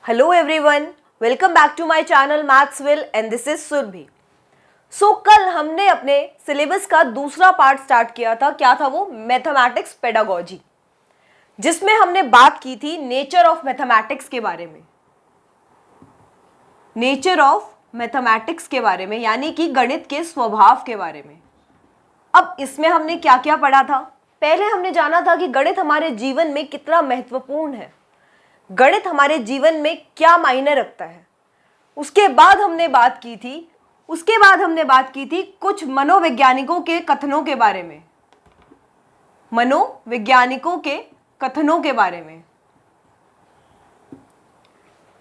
Hello everyone, welcome back to my channel Mathsville and this is Surabhi. कल हमने अपने syllabus का दूसरा पार्ट स्टार्ट किया था। क्या था वो? मैथमेटिक्स पेडागोजी, जिसमें हमने बात की थी नेचर ऑफ मैथमेटिक्स के बारे में। नेचर ऑफ मैथमेटिक्स के बारे में यानी कि गणित के स्वभाव के बारे में। अब इसमें हमने क्या क्या पढ़ा था? पहले हमने जाना था कि गणित हमारे जीवन में कितना महत्वपूर्ण है, गणित हमारे जीवन में क्या मायने रखता है। उसके बाद हमने बात की थी कुछ मनोवैज्ञानिकों के कथनों के बारे में। मनोवैज्ञानिकों के कथनों के बारे में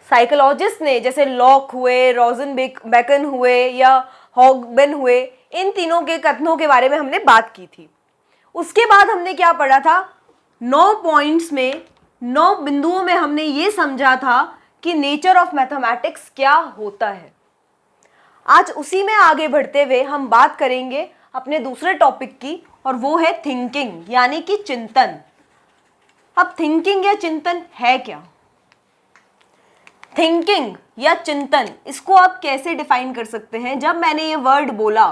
साइकोलॉजिस्ट ने, जैसे लॉक हुए, रोज़नबेकन हुए या हॉगबेन हुए, इन तीनों के कथनों के बारे में हमने बात की थी। उसके बाद हमने क्या पढ़ा था? 9 पॉइंट्स में, 9 बिंदुओं में हमने ये समझा था कि नेचर ऑफ मैथमेटिक्स क्या होता है। आज उसी में आगे बढ़ते हुए हम बात करेंगे अपने दूसरे टॉपिक की, और वो है थिंकिंग यानी कि चिंतन। अब थिंकिंग या चिंतन है क्या? थिंकिंग या चिंतन, इसको आप कैसे डिफाइन कर सकते हैं? जब मैंने ये वर्ड बोला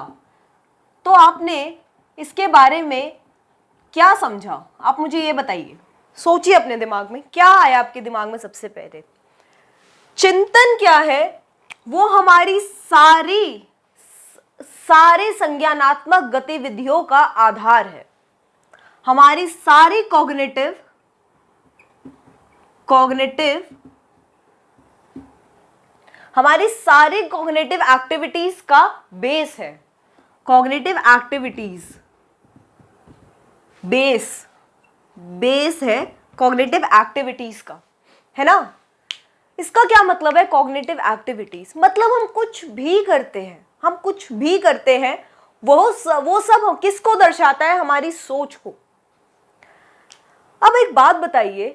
तो आपने इसके बारे में क्या समझा? आप मुझे ये बताइए, सोचिए अपने दिमाग में क्या आया आपके दिमाग में सबसे पहले। चिंतन क्या है? वो हमारी सारी संज्ञानात्मक गतिविधियों का आधार है। हमारी सारी कॉग्निटिव एक्टिविटीज का बेस है। कॉग्निटिव एक्टिविटीज बेस है कॉग्निटिव एक्टिविटीज का, है ना। इसका क्या मतलब है? कॉग्निटिव एक्टिविटीज मतलब हम कुछ भी करते हैं, वो सब किसको दर्शाता है? हमारी सोच को। अब एक बात बताइए,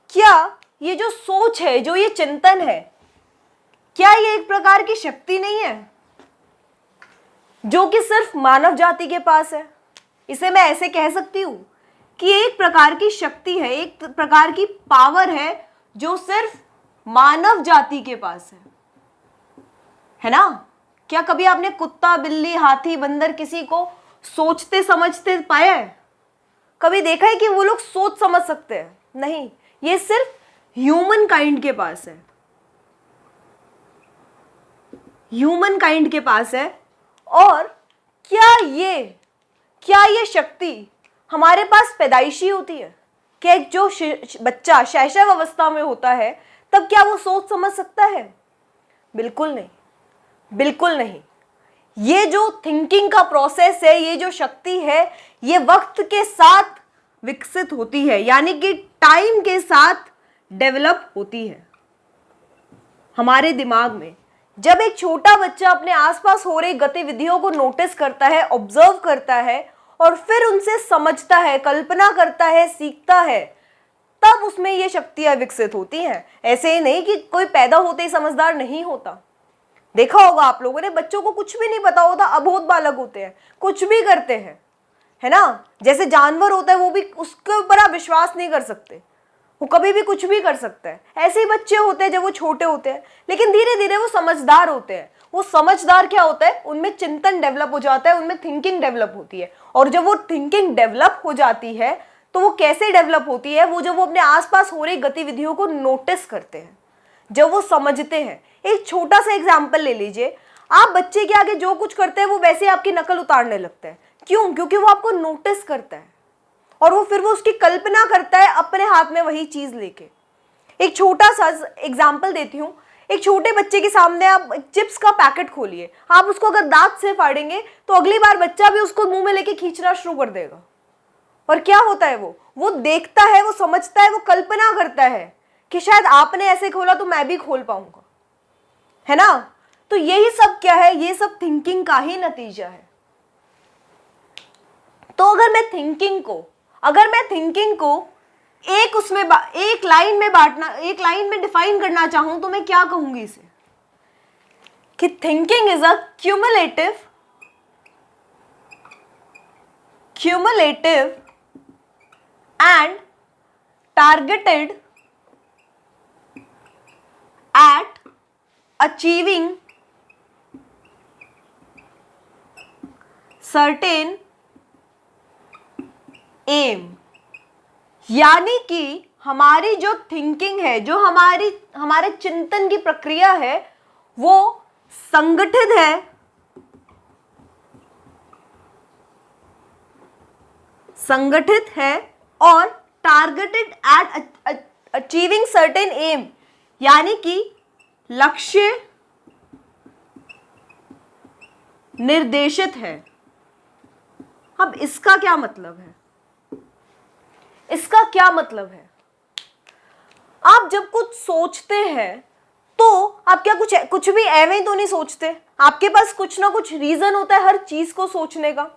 क्या ये जो सोच है, जो ये चिंतन है, क्या ये एक प्रकार की शक्ति नहीं है जो कि सिर्फ मानव जाति के पास है? इसे मैं ऐसे कह सकती हूं कि एक प्रकार की शक्ति है, एक प्रकार की पावर है जो सिर्फ मानव जाति के पास है ना। क्या कभी आपने कुत्ता, बिल्ली, हाथी, बंदर किसी को सोचते समझते पाया है? कभी देखा है कि वो लोग सोच समझ सकते हैं? नहीं, ये सिर्फ ह्यूमन काइंड के पास है। और क्या ये शक्ति हमारे पास पैदाइशी होती है? क्या जो बच्चा शैशव अवस्था में होता है तब क्या वो सोच समझ सकता है? बिल्कुल नहीं। ये जो थिंकिंग का प्रोसेस है, ये जो शक्ति है, ये वक्त के साथ विकसित होती है, यानी कि टाइम के साथ डेवलप होती है हमारे दिमाग में। जब एक छोटा बच्चा अपने आसपास हो रही गतिविधियों को नोटिस करता है, ऑब्जर्व करता है और फिर उनसे समझता है, कल्पना करता है, सीखता है, तब उसमें ये शक्तियां विकसित होती हैं। ऐसे ही नहीं कि कोई पैदा होते ही समझदार नहीं होता। देखा होगा आप लोगों ने, बच्चों को कुछ भी नहीं पता होता, अबोध बालक होते हैं, कुछ भी करते हैं, है ना। जैसे जानवर होता है, वो भी, उसके ऊपर आप विश्वास नहीं कर सकते, वो कभी भी कुछ भी कर सकता है। ऐसे ही बच्चे होते हैं जब वो छोटे होते हैं, लेकिन धीरे धीरे वो समझदार होते हैं। वो समझदार क्या होता है? उनमें चिंतन डेवलप हो जाता है, उनमें थिंकिंग डेवलप होती है। और जब वो थिंकिंग डेवलप हो जाती है तो वो कैसे डेवलप होती है? वो जब वो अपने आसपास हो रही गतिविधियों को नोटिस करते हैं, जब वो समझते हैं। एक छोटा सा एग्जाम्पल ले लीजिए, आप बच्चे के आगे जो कुछ करते हैं वो वैसे आपकी नकल उतारने लगता है। क्यों? क्योंकि वो आपको नोटिस करता है और वो फिर उसकी कल्पना करता है अपने हाथ में वही चीज लेके। एक छोटा सा एग्जाम्पल देती हूँ। एक छोटे बच्चे के सामने आप चिप्स का पैकेट खोलिए, आप उसको अगर दांत से फाड़ेंगे तो अगली बार बच्चा भी उसको मुंह में लेके खींचना शुरू कर देगा। और क्या होता है? वो देखता है, वो समझता है, वो कल्पना करता है कि शायद आपने ऐसे खोला तो मैं भी खोल पाऊंगा, है ना। तो यही सब क्या है? ये सब थिंकिंग का ही नतीजा है। तो अगर मैं थिंकिंग को एक लाइन में डिफाइन करना चाहूं तो मैं क्या कहूंगी इसे? कि thinking is a cumulative and targeted achieving certain aim, यानी कि हमारी जो थिंकिंग है, जो हमारे चिंतन की प्रक्रिया है, वो संगठित है और targeted at achieving certain aim, यानी कि लक्ष्य निर्देशित है। अब इसका क्या मतलब है? इसका क्या मतलब है? आप जब कुछ सोचते हैं तो आप क्या कुछ भी ऐਵੇਂ ही तो नहीं सोचते, आपके पास कुछ ना कुछ रीजन होता है हर चीज को सोचने का।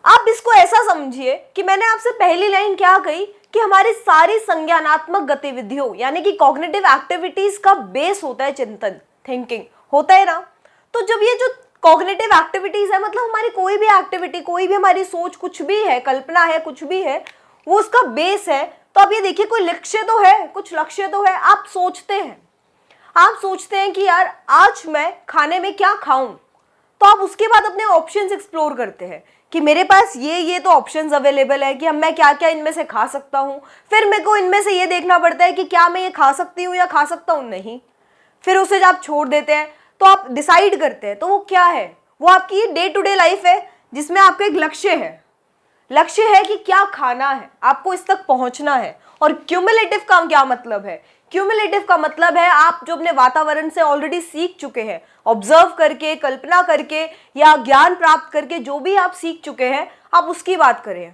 आप इसको ऐसा समझिए कि मैंने आपसे पहली लाइन क्या कही कि हमारी सारी संज्ञानात्मक गतिविधियों यानी कि कॉग्निटिव एक्टिविटीज का बेस होता है चिंतन, थिंकिंग होता है ना। तो जब ये जो कॉग्निटिव एक्टिविटीज है, मतलब हमारी कोई भी एक्टिविटी, कोई भी हमारी सोच, कुछ भी है, कल्पना है, कुछ भी है, वो उसका बेस है। तो आप ये देखिए, कोई लक्ष्य तो है, कुछ लक्ष्य तो है। आप सोचते हैं कि यार आज मैं खाने में क्या खाऊं, तो आप उसके बाद अपने ऑप्शंस एक्सप्लोर करते हैं कि मेरे पास ये तो ऑप्शंस अवेलेबल है कि अब मैं क्या क्या इनमें से खा सकता हूं। फिर मेरे को इनमें से ये देखना पड़ता है कि क्या मैं ये खा सकती हूँ या खा सकता हूँ नहीं। फिर उसे जब आप छोड़ देते हैं तो आप डिसाइड करते हैं, तो वो क्या है? वो आपकी ये डे टू डे लाइफ है जिसमें आपका एक लक्ष्य है कि क्या खाना है, आपको इस तक पहुंचना है। और क्यूमुलेटिव का क्या मतलब है? क्यूमुलेटिव का मतलब है आप जो अपने वातावरण से ऑलरेडी सीख चुके हैं, ऑब्जर्व करके, कल्पना करके या ज्ञान प्राप्त करके, जो भी आप सीख चुके हैं, आप उसकी बात करें।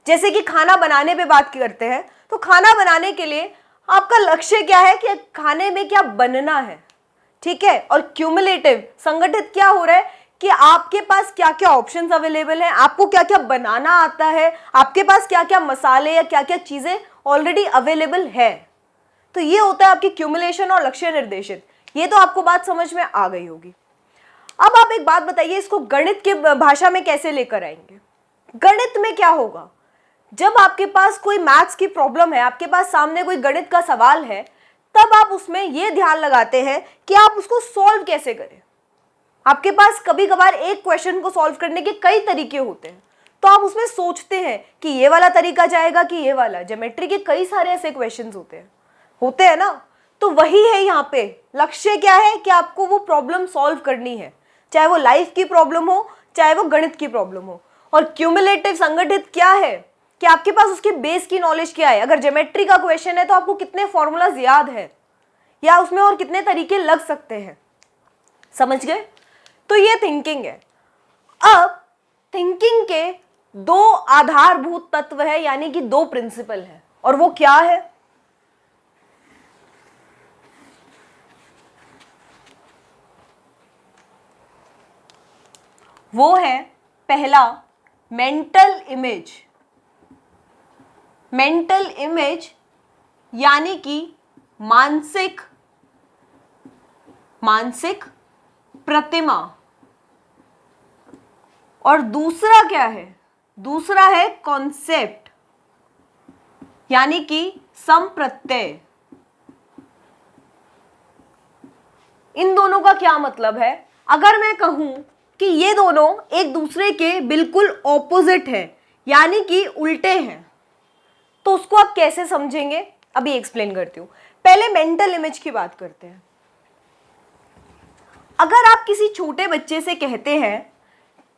जैसे कि खाना बनाने पे बात करते हैं, तो खाना बनाने के लिए आपका लक्ष्य क्या है कि खाने में क्या बनना है, ठीक है। और क्यूमुलेटिव, संगठित क्या हो रहा है कि आपके पास क्या क्या ऑप्शंस अवेलेबल हैं, आपको क्या क्या बनाना आता है, आपके पास क्या क्या मसाले या क्या क्या चीजें ऑलरेडी अवेलेबल है। तो ये होता है आपकी क्यूमुलेशन और लक्ष्य निर्देशित। ये तो आपको बात समझ में आ गई होगी। अब आप एक बात बताइए, इसको गणित की भाषा में कैसे लेकर आएंगे? गणित में क्या होगा? जब आपके पास कोई मैथ्स की प्रॉब्लम है, आपके पास सामने कोई गणित का सवाल है, तब आप उसमें यह ध्यान लगाते हैं कि आप उसको सॉल्व कैसे करें। आपके पास कभी कभार एक क्वेश्चन को सॉल्व करने के कई तरीके होते हैं, तो आप उसमें सोचते हैं कि ये वाला तरीका जाएगा कि ये वाला। ज्योमेट्री के कई सारे ऐसे क्वेश्चंस होते हैं ना। तो वही है यहाँ पे। लक्ष्य क्या है कि आपको वो प्रॉब्लम सॉल्व करनी है, चाहे वो लाइफ की प्रॉब्लम हो, चाहे वो गणित की प्रॉब्लम हो। और क्यूमुलेटिव, संगठित क्या है कि आपके पास उसके बेस की नॉलेज क्या है। अगर ज्योमेट्री का क्वेश्चन है तो आपको कितने फॉर्मूलाज याद है या उसमें और कितने तरीके लग सकते हैं, समझ गए? तो ये थिंकिंग है। अब थिंकिंग के दो आधारभूत तत्व है, यानी कि दो प्रिंसिपल है, और वो क्या है? वो है पहला मेंटल इमेज। मेंटल इमेज यानी कि मानसिक प्रतिमा। और दूसरा क्या है? दूसरा है कॉन्सेप्ट यानी कि संप्रत्यय। इन दोनों का क्या मतलब है? अगर मैं कहूं कि ये दोनों एक दूसरे के बिल्कुल ऑपोजिट हैं, यानी कि उल्टे हैं, तो उसको आप कैसे समझेंगे? अभी एक्सप्लेन करती हूं। पहले मेंटल इमेज की बात करते हैं। अगर आप किसी छोटे बच्चे से कहते हैं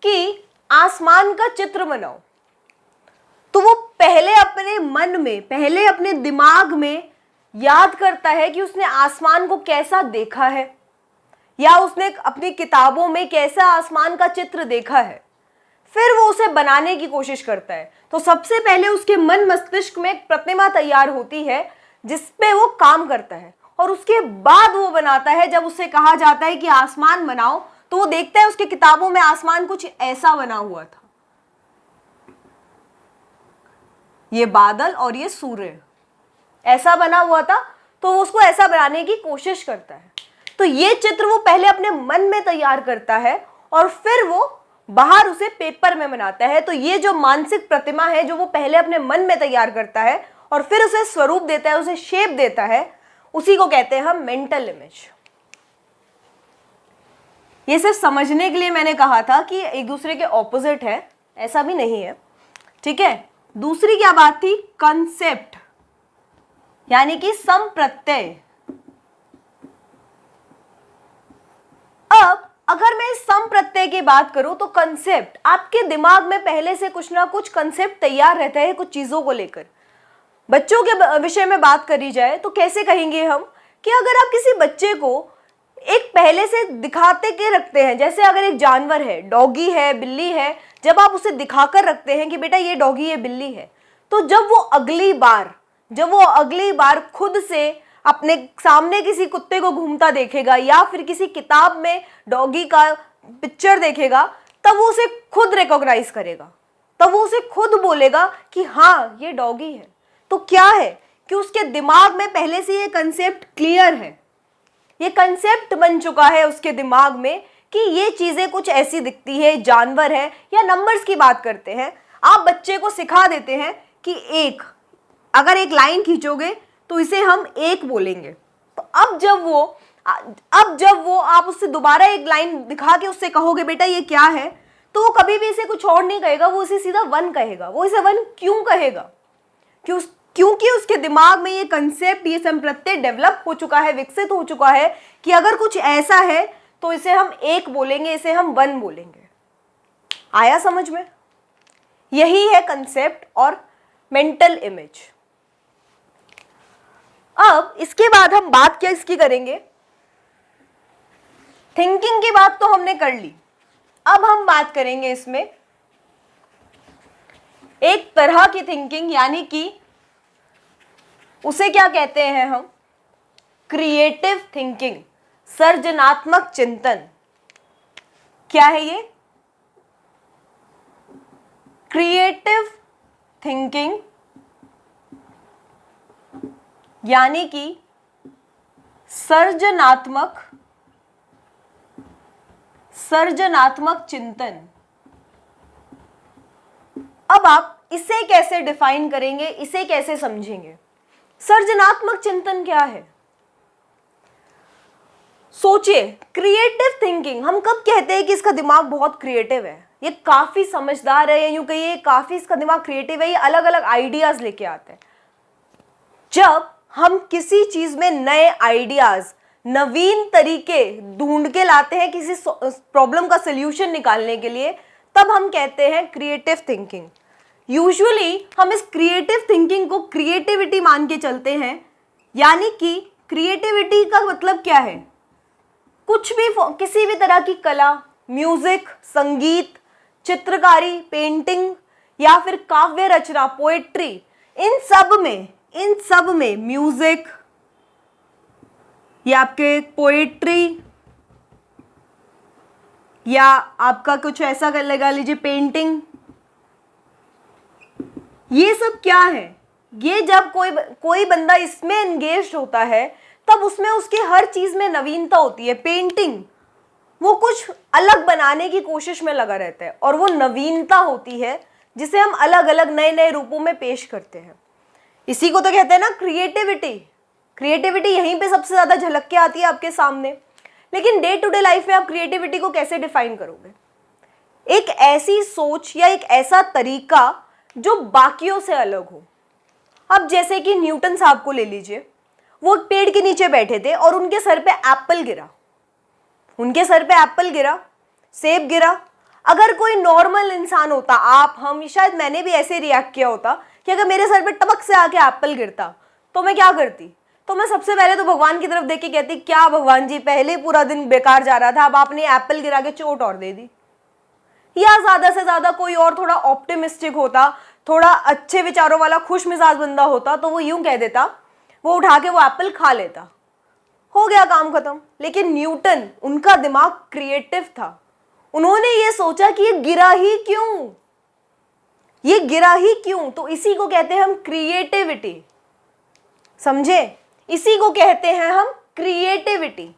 कि आसमान का चित्र बनाओ, तो वो पहले अपने मन में, पहले अपने दिमाग में याद करता है कि उसने आसमान को कैसा देखा है या उसने अपनी किताबों में कैसा आसमान का चित्र देखा है। फिर वो उसे बनाने की कोशिश करता है। तो सबसे पहले उसके मन मस्तिष्क में एक प्रतिमा तैयार होती है जिसपे वो काम करता है, और उसके बाद वो बनाता है। जब उससे कहा जाता है कि आसमान बनाओ, तो वो देखता है उसकी किताबों में आसमान कुछ ऐसा बना हुआ था, ये बादल और ये सूर्य ऐसा बना हुआ था, तो वो उसको ऐसा बनाने की कोशिश करता है। तो ये चित्र वो पहले अपने मन में तैयार करता है और फिर वो बाहर उसे पेपर में बनाता है। तो ये जो मानसिक प्रतिमा है, जो वो पहले अपने मन में तैयार करता है और फिर उसे स्वरूप देता है, उसे शेप देता है, उसी को कहते हैं हम मेंटल इमेज। ये सिर्फ समझने के लिए मैंने कहा था कि एक दूसरे के ऑपोजिट है, ऐसा भी नहीं है, ठीक है। दूसरी क्या बात थी? कंसेप्ट, यानी कि संप्रत्यय। अब अगर मैं संप्रत्यय की बात करूं तो कंसेप्ट, आपके दिमाग में पहले से कुछ ना कुछ कंसेप्ट तैयार रहता है कुछ चीजों को लेकर। बच्चों के विषय में बात करी जाए तो कैसे कहेंगे हम कि अगर आप किसी बच्चे को एक पहले से दिखाते के रखते हैं, जैसे अगर एक जानवर है, डॉगी है, बिल्ली है, जब आप उसे दिखाकर रखते हैं कि बेटा ये डॉगी ये बिल्ली है, तो जब वो अगली बार खुद से अपने सामने किसी कुत्ते को घूमता देखेगा या फिर किसी किताब में डॉगी का पिक्चर देखेगा, तब वो उसे खुद रिकॉग्नाइज करेगा, तब वो उसे खुद बोलेगा कि हाँ ये डॉगी है। तो क्या है कि उसके दिमाग में पहले से ये कंसेप्ट क्लियर है, ये कंसेप्ट बन चुका है उसके दिमाग में कि ये चीजें कुछ ऐसी दिखती है, जानवर है। या नंबर्स की बात करते हैं, आप बच्चे को सिखा देते हैं कि एक, अगर एक लाइन खींचोगे तो इसे हम एक बोलेंगे। तो अब जब वो आप उससे दोबारा एक लाइन दिखा के उससे कहोगे बेटा ये क्या है, तो वो कभी भी इसे कुछ और नहीं कहेगा, वो इसे सीधा वन कहेगा। वो इसे वन क्यों कहेगा? क्योंकि उसके दिमाग में ये कंसेप्ट, ये संप्रत्यय डेवलप हो चुका है, विकसित हो चुका है कि अगर कुछ ऐसा है तो इसे हम एक बोलेंगे, इसे हम वन बोलेंगे। आया समझ में? यही है कंसेप्ट और मेंटल इमेज। अब इसके बाद हम बात क्या इसकी करेंगे? थिंकिंग की बात तो हमने कर ली, अब हम बात करेंगे इसमें एक तरह की थिंकिंग, यानी कि उसे क्या कहते हैं हम? क्रिएटिव थिंकिंग, सृजनात्मक चिंतन। क्या है ये? क्रिएटिव थिंकिंग यानी कि सृजनात्मक चिंतन। अब आप इसे कैसे डिफाइन करेंगे, इसे कैसे समझेंगे? सृजनात्मक चिंतन क्या है? सोचिए, क्रिएटिव थिंकिंग, हम कब कहते हैं कि इसका दिमाग बहुत क्रिएटिव है, ये काफी समझदार है, यूं कहिए काफी इसका दिमाग क्रिएटिव है, ये अलग अलग आइडियाज लेके आते हैं। जब हम किसी चीज में नए आइडियाज, नवीन तरीके ढूंढ के लाते हैं किसी प्रॉब्लम का सॉल्यूशन निकालने के लिए, तब हम कहते हैं क्रिएटिव थिंकिंग। यूजुअली हम इस क्रिएटिव थिंकिंग को क्रिएटिविटी मान के चलते हैं, यानी कि क्रिएटिविटी का मतलब क्या है? कुछ भी, किसी भी तरह की कला, म्यूजिक, संगीत, चित्रकारी, पेंटिंग या फिर काव्य रचना, पोएट्री, इन सब में म्यूजिक या आपके पोएट्री या आपका कुछ ऐसा कर लगा लीजिए पेंटिंग, ये सब क्या है? ये जब कोई बंदा इसमें एंगेज होता है तब उसमें उसकी हर चीज में नवीनता होती है। पेंटिंग, वो कुछ अलग बनाने की कोशिश में लगा रहता है और वो नवीनता होती है जिसे हम अलग अलग नए नए रूपों में पेश करते हैं। इसी को तो कहते हैं ना क्रिएटिविटी। क्रिएटिविटी यहीं पे सबसे ज्यादा झलक के आती है आपके सामने। लेकिन डे टू डे लाइफ में आप क्रिएटिविटी को कैसे डिफाइन करोगे? एक ऐसी सोच या एक ऐसा तरीका जो बाकियों से अलग हो। अब जैसे कि न्यूटन साहब को ले लीजिए, वो पेड़ के नीचे बैठे थे और उनके सर पे एप्पल गिरा, सेब गिरा। अगर कोई नॉर्मल इंसान होता, आप, हम, शायद मैंने भी ऐसे रिएक्ट किया होता कि अगर मेरे सर पे टपक से आके एप्पल गिरता तो मैं क्या करती? तो मैं सबसे पहले तो भगवान की तरफ देख के कहती, क्या भगवान जी, पहले पूरा दिन बेकार जा रहा था, अब आपने एप्पल गिरा के चोट और दे दी। या ज्यादा से ज्यादा कोई और थोड़ा ऑप्टिमिस्टिक होता, थोड़ा अच्छे विचारों वाला खुश मिजाज बंदा होता, तो वो यूं कह देता, वो उठा के वो एप्पल खा लेता, हो गया काम खत्म। लेकिन न्यूटन, उनका दिमाग क्रिएटिव था। उन्होंने ये सोचा कि ये गिरा ही क्यों, तो इसी को कहते हैं हम क्रिएटिविटी। समझे? इसी को कहते हैं हम क्रिएटिविटी।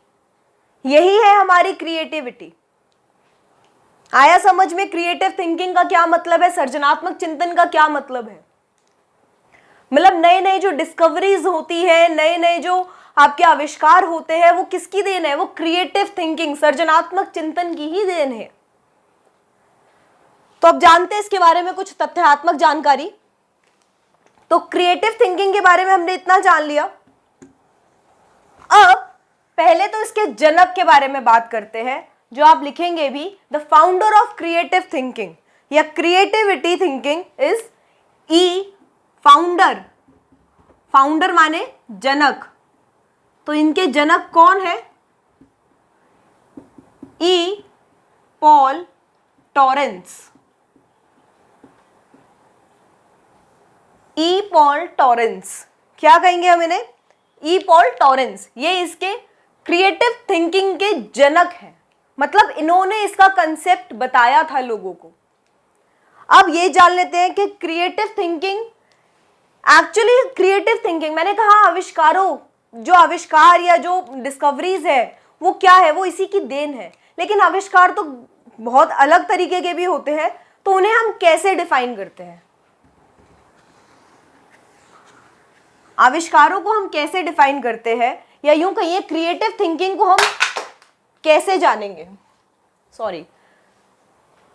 यही है हमारी क्रिएटिविटी। आया समझ में क्रिएटिव थिंकिंग का क्या मतलब है, सृजनात्मक चिंतन का क्या मतलब है? मतलब नए नए जो डिस्कवरीज होती है, नए नए जो आपके आविष्कार होते हैं, वो किसकी देन है? वो क्रिएटिव थिंकिंग, सर्जनात्मक चिंतन की ही देन है। तो अब जानते हैं इसके बारे में कुछ तथ्यात्मक जानकारी। तो क्रिएटिव थिंकिंग के बारे में हमने इतना जान लिया। अब पहले तो इसके जनक के बारे में बात करते हैं, जो आप लिखेंगे भी, the founder of creative thinking या creativity thinking is E founder. Founder माने जनक, तो इनके जनक कौन है? E Paul Torrance. E Paul Torrance, क्या कहेंगे हम इन्हें? E Paul Torrance. ये इसके क्रिएटिव थिंकिंग के जनक हैं, मतलब इन्होंने इसका कंसेप्ट बताया था लोगों को। अब ये जान लेते हैं कि creative thinking, actually creative thinking, मैंने कहा आविष्कारों, जो आविष्कार या जो डिस्कवरीज है वो क्या है? वो इसी की देन है। लेकिन आविष्कार तो बहुत अलग तरीके के भी होते हैं, तो उन्हें हम कैसे डिफाइन करते हैं? आविष्कारों को हम कैसे डिफाइन करते हैं, या यूं कहिए क्रिएटिव थिंकिंग को हम कैसे जानेंगे? सॉरी,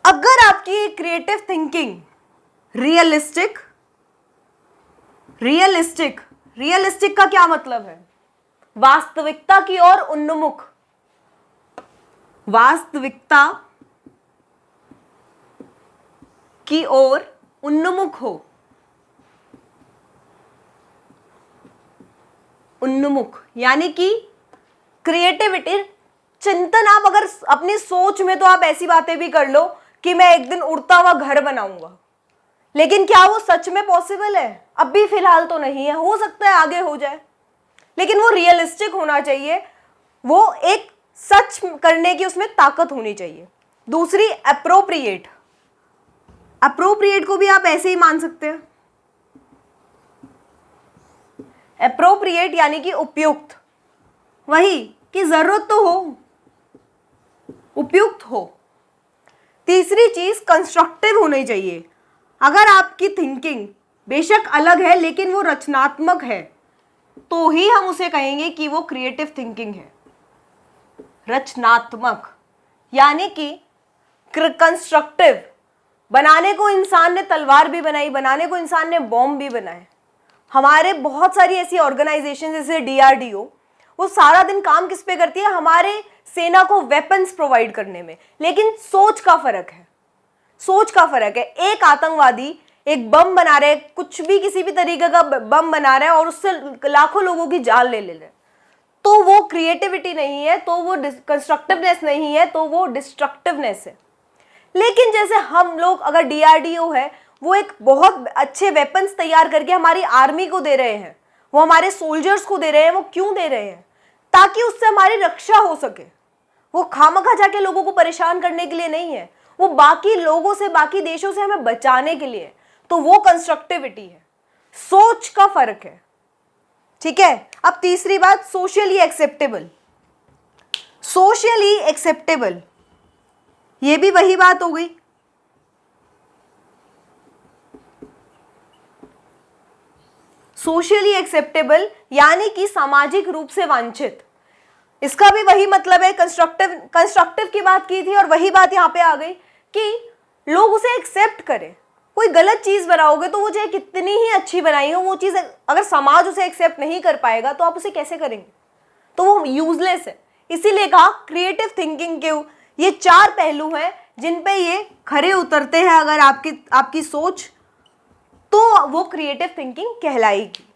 अगर आपकी क्रिएटिव थिंकिंग रियलिस्टिक का क्या मतलब है? वास्तविकता की ओर उन्मुख, वास्तविकता की ओर उन्मुख हो, उन्मुख यानी कि क्रिएटिविटी, चिंतन। आप अगर अपनी सोच में तो आप ऐसी बातें भी कर लो कि मैं एक दिन उड़ता हुआ घर बनाऊंगा, लेकिन क्या वो सच में पॉसिबल है? अभी फिलहाल तो नहीं है, हो सकता है आगे हो जाए, लेकिन वो रियलिस्टिक होना चाहिए, वो एक सच करने की उसमें ताकत होनी चाहिए। दूसरी एप्रोप्रिएट, एप्रोप्रिएट को भी आप ऐसे ही मान सकते हैं। एप्रोप्रिएट यानी कि उपयुक्त, वही कि जरूरत तो हो, उपयुक्त हो। तीसरी चीज कंस्ट्रक्टिव होनी चाहिए। अगर आपकी थिंकिंग बेशक अलग है लेकिन वो रचनात्मक है, तो ही हम उसे कहेंगे कि वो क्रिएटिव थिंकिंग है। रचनात्मक यानी कि कंस्ट्रक्टिव। बनाने को इंसान ने तलवार भी बनाई, बनाने को इंसान ने बॉम्ब भी बनाए। हमारे बहुत सारी ऐसी ऑर्गेनाइजेशन जैसे DRDO, वो सारा दिन काम किस पे करती है? हमारे सेना को वेपन्स प्रोवाइड करने में। लेकिन सोच का फर्क है, सोच का फर्क है। एक आतंकवादी एक बम बना रहे, कुछ भी किसी भी तरीके का बम बना रहा है और उससे लाखों लोगों की जान ले रहे, तो वो क्रिएटिविटी नहीं है, तो वो कंस्ट्रक्टिवनेस नहीं है, तो वो डिस्ट्रक्टिवनेस है। लेकिन जैसे हम लोग, अगर DRDO है, वो एक बहुत अच्छे वेपन्स तैयार करके हमारी आर्मी को दे रहे हैं, वो हमारे सोल्जर्स को दे रहे हैं। वो क्यों दे रहे हैं? ताकि उससे हमारी रक्षा हो सके। वो खामखा जाके लोगों को परेशान करने के लिए नहीं है, वो बाकी लोगों से, बाकी देशों से हमें बचाने के लिए। तो वो कंस्ट्रक्टिविटी है, सोच का फर्क है। ठीक है। अब तीसरी बात, सोशली एक्सेप्टेबल। सोशली एक्सेप्टेबल, ये भी वही बात हो गई। सोशली एक्सेप्टेबल यानी कि सामाजिक रूप से वांछित। इसका भी वही मतलब है, कंस्ट्रक्टिव की बात की थी और वही बात यहां पे आ गई कि लोग उसे एक्सेप्ट करें। कोई गलत चीज बनाओगे तो वो चाहे कितनी ही अच्छी बनाई हो, वो चीज अगर समाज उसे एक्सेप्ट नहीं कर पाएगा तो आप उसे कैसे करेंगे? तो वो यूजलेस है। इसीलिए कहा क्रिएटिव थिंकिंग के ये 4 पहलू हैं जिन पे ये खरे उतरते हैं। अगर आपकी सोच, तो वो क्रिएटिव थिंकिंग कहलाएगी।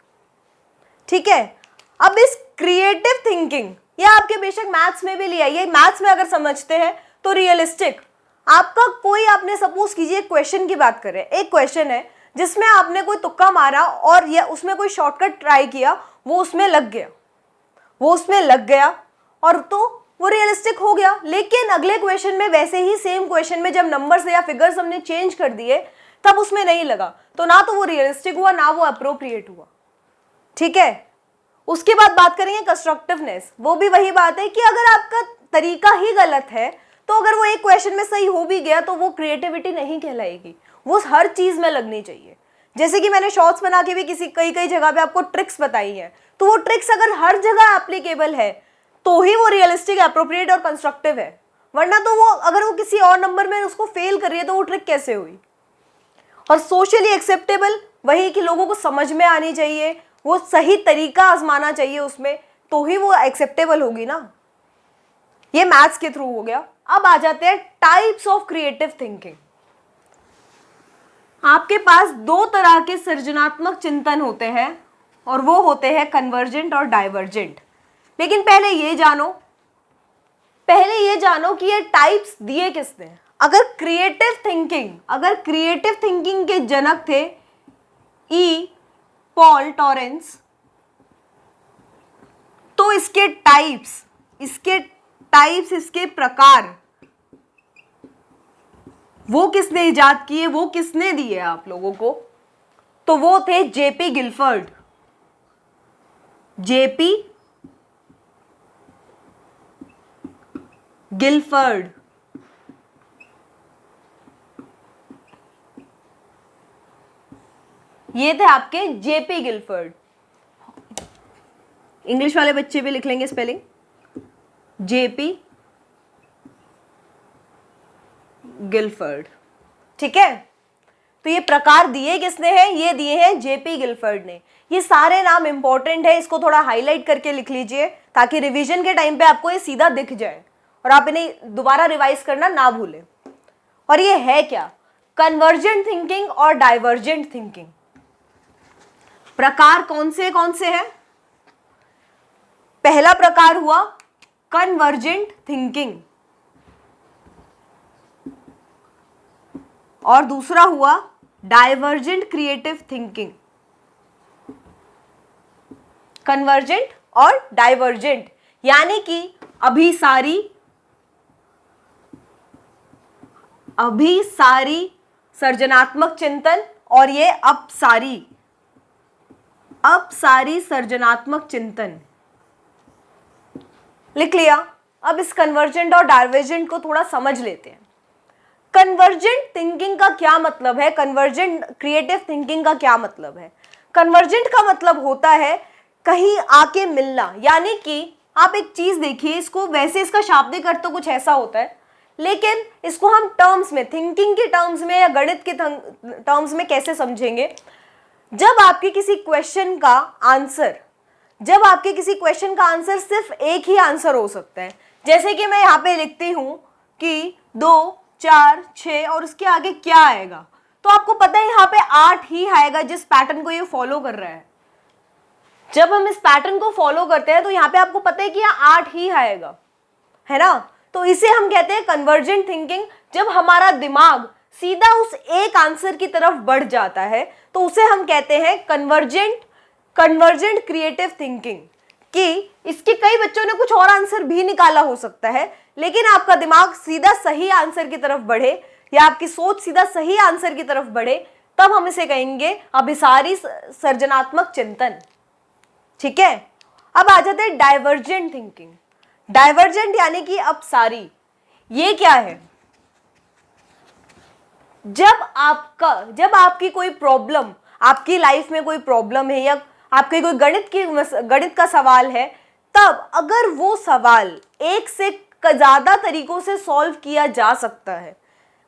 ठीक है। अब इस क्रिएटिव थिंकिंग, ये आपके बेशक मैथ्स में भी लिया, ये मैथ्स में अगर समझते हैं तो रियलिस्टिक। आपका कोई, आपने सपोज कीजिए क्वेश्चन की बात करें, एक क्वेश्चन है जिसमें आपने कोई तुक्का मारा और या उसमें कोई शॉर्टकट ट्राई किया, वो उसमें लग गया, और तो वो रियलिस्टिक हो गया। लेकिन अगले क्वेश्चन में वैसे ही सेम क्वेश्चन में जब नंबर्स या फिगर्स हमने चेंज कर दिए तब उसमें नहीं लगा, तो ना तो वो रियलिस्टिक हुआ, ना वो अप्रोप्रिएट हुआ। ठीक है। उसके बाद बात करेंगे कंस्ट्रक्टिवनेस। वो भी वही बात है कि अगर आपका तरीका ही गलत है, तो अगर वो एक क्वेश्चन में सही हो भी गया तो वो क्रिएटिविटी नहीं कहलाएगी, वो हर चीज में लगनी चाहिए। जैसे कि मैंने शॉर्ट्स बना के भी कई कई जगह पे आपको ट्रिक्स बताई हैं, तो वो ट्रिक्स अगर हर जगह एप्लीकेबल है तो ही वो रियलिस्टिक, एप्रोप्रिएट और कंस्ट्रक्टिव है, वरना तो वो अगर वो किसी और नंबर में उसको फेल कर रही है तो वो ट्रिक कैसे हुई। और सोशली एक्सेप्टेबल वही कि लोगों को समझ में आनी चाहिए, वो सही तरीका आजमाना चाहिए उसमें, तो ही वो एक्सेप्टेबल होगी ना। ये मैथ्स के थ्रू हो गया। अब आ जाते हैं टाइप्स ऑफ क्रिएटिव थिंकिंग। आपके पास दो तरह के सृजनात्मक चिंतन होते हैं और वो होते हैं कन्वर्जेंट और डाइवर्जेंट। लेकिन पहले ये जानो कि ये टाइप्स दिए किसने। अगर क्रिएटिव थिंकिंग के जनक थे ई पॉल टॉरेंस, तो इसके प्रकार वो किसने इजाद किए, वो किसने दिए आप लोगों को, तो वो थे जेपी गिलफर्ड। ये थे आपके जेपी गिलफर्ड। इंग्लिश वाले बच्चे भी लिख लेंगे स्पेलिंग, जेपी गिलफर्ड। ठीक है, तो ये प्रकार दिए किसने हैं, ये दिए हैं जेपी गिलफर्ड ने। ये सारे नाम इंपॉर्टेंट है, इसको थोड़ा हाईलाइट करके लिख लीजिए ताकि रिवीजन के टाइम पे आपको ये सीधा दिख जाए और आप इन्हें दोबारा रिवाइज करना ना भूलें। और ये है क्या, कन्वर्जेंट थिंकिंग और डाइवर्जेंट थिंकिंग। प्रकार कौन से हैं। पहला प्रकार हुआ कन्वर्जेंट थिंकिंग और दूसरा हुआ डाइवर्जेंट क्रिएटिव थिंकिंग। कन्वर्जेंट और डाइवर्जेंट यानी कि अभिसारी सर्जनात्मक चिंतन और ये अपसारी सर्जनात्मक चिंतन। लिख लिया। अब इस कन्वर्जेंट और डाइवर्जेंट को थोड़ा समझ लेते हैं। कन्वर्जेंट थिंकिंग का क्या मतलब है, कन्वर्जेंट क्रिएटिव थिंकिंग का क्या मतलब है। कन्वर्जेंट का मतलब होता है कहीं आके मिलना, यानी कि आप एक चीज देखिए, इसको वैसे इसका शाब्दिक अर्थ तो कुछ ऐसा होता है, लेकिन इसको हम टर्म्स में, थिंकिंग के टर्म्स में या गणित के टर्म्स में कैसे समझेंगे। जब आपके किसी क्वेश्चन का आंसर सिर्फ एक ही आंसर हो सकता है, जैसे कि मैं यहाँ पे लिखती हूं कि 2 4 6 और उसके आगे क्या आएगा, तो आपको पता है यहाँ पे 8 ही आएगा जिस पैटर्न को ये फॉलो कर रहा है। जब हम इस पैटर्न को फॉलो करते हैं तो यहाँ पे आपको पता है कि यहाँ 8 ही आएगा, है ना। तो इसे हम कहते हैं कन्वर्जेंट थिंकिंग। जब हमारा दिमाग सीधा उस एक आंसर की तरफ बढ़ जाता है तो उसे हम कहते हैं कन्वर्जेंट क्रिएटिव थिंकिंग। कि इसके कई बच्चों ने कुछ और आंसर भी निकाला हो सकता है, लेकिन आपका दिमाग सीधा सही आंसर की तरफ बढ़े या आपकी सोच सीधा सही आंसर की तरफ बढ़े, तब हम इसे कहेंगे अभिसारी सर्जनात्मक चिंतन। ठीक है, अब आ जाते हैं डाइवर्जेंट थिंकिंग। डाइवर्जेंट यानी कि अपसारी। ये क्या है, जब आपकी कोई प्रॉब्लम, आपकी लाइफ में कोई प्रॉब्लम है या आपके कोई गणित का सवाल है, तब अगर वो सवाल एक से ज्यादा तरीकों से सॉल्व किया जा सकता है,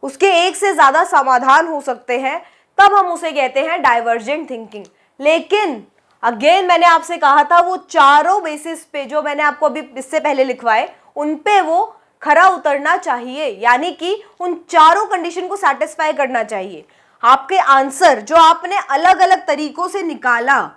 उसके एक से ज्यादा समाधान हो सकते हैं, तब हम उसे कहते हैं डाइवर्जेंट थिंकिंग। लेकिन अगेन मैंने आपसे कहा था वो चारों बेसिस पे जो मैंने आपको अभी इससे पहले लिखवाए, उन पे वो खरा उतरना चाहिए, यानी कि उन चारों कंडीशन को सेटिस्फाई करना चाहिए। आपके आंसर जो आपने अलग अलग तरीकों से निकाला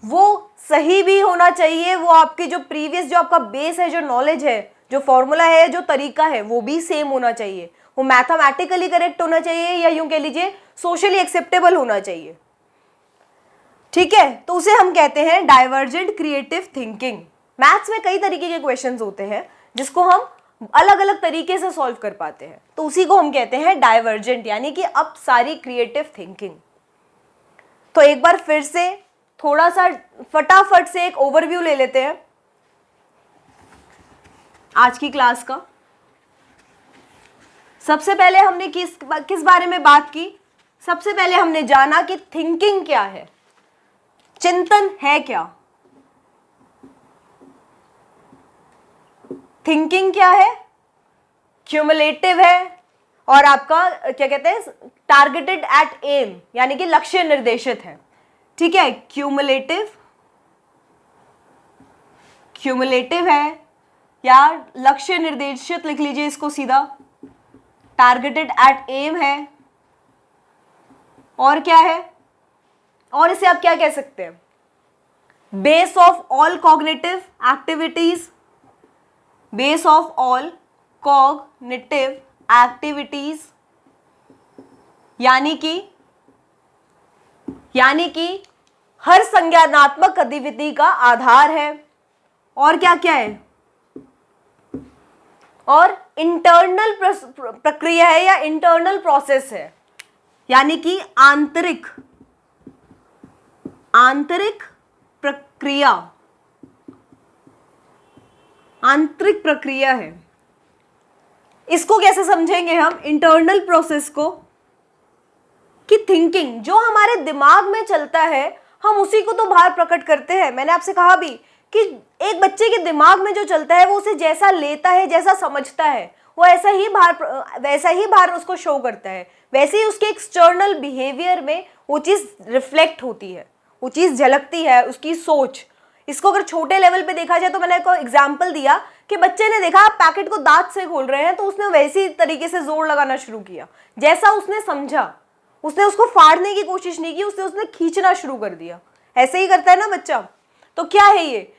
वो सही भी होना चाहिए, वो आपके जो प्रीवियस जो आपका बेस है, जो नॉलेज है, जो फॉर्मूला है, जो तरीका है, वो भी सेम होना चाहिए, वो मैथमेटिकली करेक्ट होना चाहिए या यूं कह लीजिए सोशली एक्सेप्टेबल होना चाहिए। ठीक है, तो उसे हम कहते हैं डाइवर्जेंट क्रिएटिव थिंकिंग। मैथ्स में कई तरीके के क्वेश्चंस होते हैं जिसको हम अलग अलग तरीके से सॉल्व कर पाते हैं, तो उसी को हम कहते हैं डाइवर्जेंट यानी कि अपसारी क्रिएटिव थिंकिंग। तो एक बार फिर से थोड़ा सा फटाफट से एक ओवरव्यू ले लेते हैं आज की क्लास का। सबसे पहले हमने किस बारे में बात की, सबसे पहले हमने जाना कि थिंकिंग क्या है, चिंतन है क्या। थिंकिंग क्या है, क्यूमुलेटिव है और आपका क्या कहते हैं, टारगेटेड एट एम, यानी कि लक्ष्य निर्देशित है। ठीक है, क्यूमुलेटिव है या लक्ष्य निर्देशित लिख लीजिए इसको सीधा, टारगेटेड एट एम है। और क्या है, और इसे आप क्या कह सकते हैं, base of all cognitive activities, base of all cognitive activities, यानी कि हर संज्ञानात्मक गतिविधि का आधार है। और क्या क्या है, और इंटरनल प्रक्रिया है या इंटरनल प्रोसेस है, यानी कि आंतरिक प्रक्रिया है। इसको कैसे समझेंगे हम इंटरनल प्रोसेस को, कि थिंकिंग जो हमारे दिमाग में चलता है हम उसी को तो बाहर प्रकट करते हैं। मैंने आपसे कहा भी कि एक बच्चे के दिमाग में जो चलता है वो उसे जैसा लेता है, जैसा समझता है, वो वैसा ही बाहर उसको शो करता है। वैसे ही उसके एक्सटर्नल बिहेवियर में वो चीज़ रिफ्लेक्ट होती है, वो चीज़ झलकती है, उसकी सोच। इसको अगर छोटे लेवल पे देखा जाए तो मैंने एक एग्जाम्पल दिया कि बच्चे ने देखा आप पैकेट को दांत से खोल रहे हैं तो उसने वैसी तरीके से जोर लगाना शुरू किया, जैसा उसने समझा। उसने उसको फाड़ने की कोशिश नहीं की, उसने खींचना शुरू कर दिया। ऐसे ही करता है ना बच्चा। तो क्या है ये,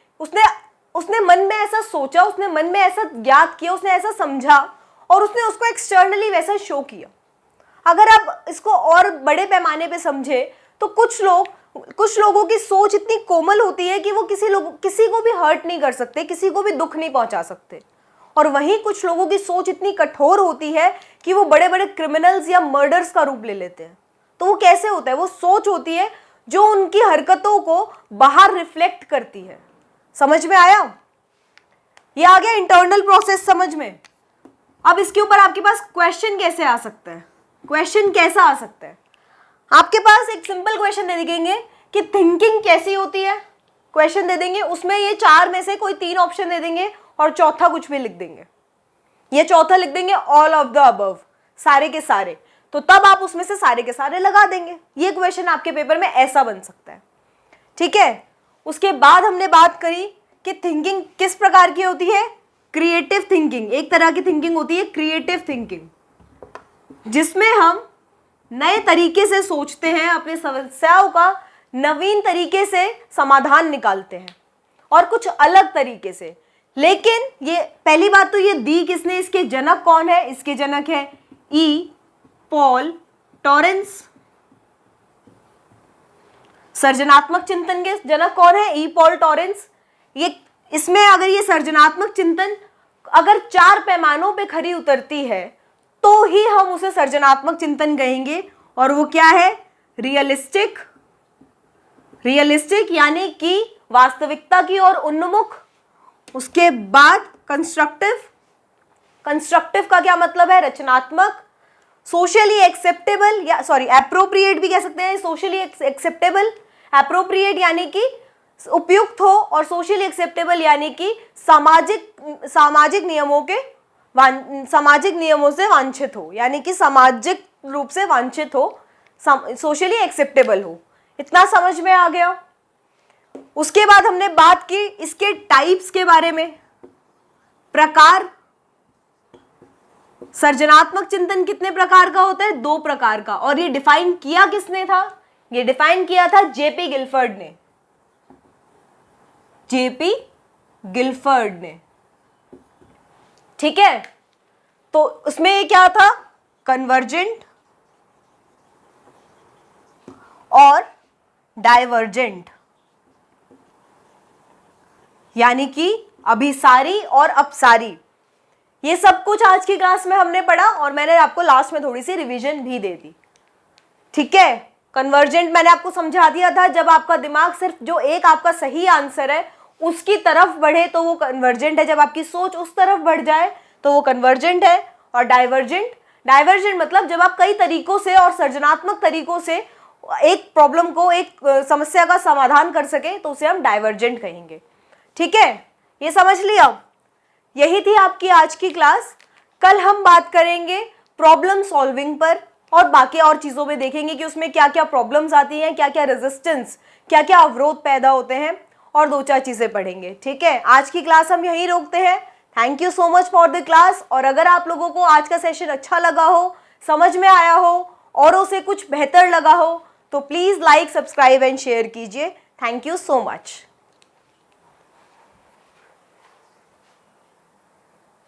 उसने मन में ऐसा सोचा, उसने मन में ऐसा ज्ञात किया, उसने ऐसा समझा और उसने उसको एक्सटर्नली वैसा शो किया। अगर आप इसको और बड़े पैमाने पे समझे तो कुछ लोगों की सोच इतनी कोमल होती है कि वो किसी को भी हर्ट नहीं कर सकते, किसी को भी दुख नहीं पहुंचा सकते। और वहीं कुछ लोगों की सोच इतनी कठोर होती है कि वो बड़े बड़े क्रिमिनल्स या मर्डर्स का रूप ले लेते हैं। तो वो कैसे होता है, वो सोच होती है जो उनकी हरकतों को बाहर रिफ्लेक्ट करती है। समझ में आया? ये आ गया इंटरनल प्रोसेस समझ में। अब इसके ऊपर आपके पास क्वेश्चन कैसे आ सकता है, क्वेश्चन कैसा आ सकता है? आपके पास एक सिंपल क्वेश्चन दे देंगे कि थिंकिंग कैसी होती है, क्वेश्चन दे देंगे, उसमें ये 4 में से कोई 3 ऑप्शन दे देंगे और चौथा कुछ भी लिख देंगे। ये चौथा लिख देंगे ऑल ऑफ द अबव, सारे के सारे। तो तब आप उसमें से सारे के सारे लगा देंगे। ये क्वेश्चन आपके पेपर में ऐसा बन सकता है। ठीक है, उसके बाद हमने बात करी कि थिंकिंग किस प्रकार की होती है। क्रिएटिव थिंकिंग, एक तरह की थिंकिंग होती है क्रिएटिव थिंकिंग, जिसमें हम नए तरीके से सोचते हैं, अपनी समस्याओं का नवीन तरीके से समाधान निकालते हैं और कुछ अलग तरीके से। लेकिन ये पहली बात तो ये दी किसने, इसके जनक कौन है? इसके जनक है ई पॉल टॉरेंस। सर्जनात्मक चिंतन के जनक कौन है? E Paul Torrance. ये इसमें अगर ये सर्जनात्मक चिंतन अगर 4 पैमानों पे खरी उतरती है तो ही हम उसे सर्जनात्मक चिंतन कहेंगे। और वो क्या है? रियलिस्टिक यानी कि वास्तविकता की ओर उन्मुख। उसके बाद कंस्ट्रक्टिव का क्या मतलब है? रचनात्मक। सोशली एक्सेप्टेबल या एप्रोप्रिएट भी कह सकते हैं। सोशली एक्सेप्टेबल, एप्रोप्रिएट यानी कि उपयुक्त हो, और सोशली एक्सेप्टेबल यानी कि सामाजिक नियमों से वांछित हो, यानी कि सामाजिक रूप से वांछित हो, सोशली एक्सेप्टेबल हो। इतना समझ में आ गया? उसके बाद हमने बात की इसके टाइप्स के बारे में, प्रकार। सर्जनात्मक चिंतन कितने प्रकार का होता है? 2 प्रकार का। और ये डिफाइन किया किसने था? ये डिफाइन किया था जेपी गिलफर्ड ने। ठीक है, तो उसमें ये क्या था? कन्वर्जेंट और डाइवर्जेंट, यानी कि अभिसारी और अपसारी। ये सब कुछ आज की क्लास में हमने पढ़ा और मैंने आपको लास्ट में थोड़ी सी रिवीजन भी दे दी। ठीक है, कन्वर्जेंट मैंने आपको समझा दिया था, जब आपका दिमाग सिर्फ जो एक आपका सही आंसर है उसकी तरफ बढ़े तो वो कन्वर्जेंट है, जब आपकी सोच उस तरफ बढ़ जाए तो वो कन्वर्जेंट है। और डाइवर्जेंट डाइवर्जेंट मतलब जब आप कई तरीकों से और सृजनात्मक तरीकों से एक प्रॉब्लम को, एक समस्या का समाधान कर सके तो उसे हम डाइवर्जेंट कहेंगे। ठीक है, ये समझ लिया। यही थी आपकी आज की क्लास। कल हम बात करेंगे प्रॉब्लम सॉल्विंग पर और बाकी और चीज़ों में देखेंगे कि उसमें क्या क्या प्रॉब्लम्स आती हैं, क्या क्या रेजिस्टेंस, क्या क्या अवरोध पैदा होते हैं, और 2-4 चीज़ें पढ़ेंगे। ठीक है, आज की क्लास हम यहीं रोकते हैं। Thank you so much for the class. और अगर आप लोगों को आज का सेशन अच्छा लगा हो, समझ में आया हो, औरों से कुछ बेहतर लगा हो, तो please like, subscribe and share कीजिए। Thank you so much.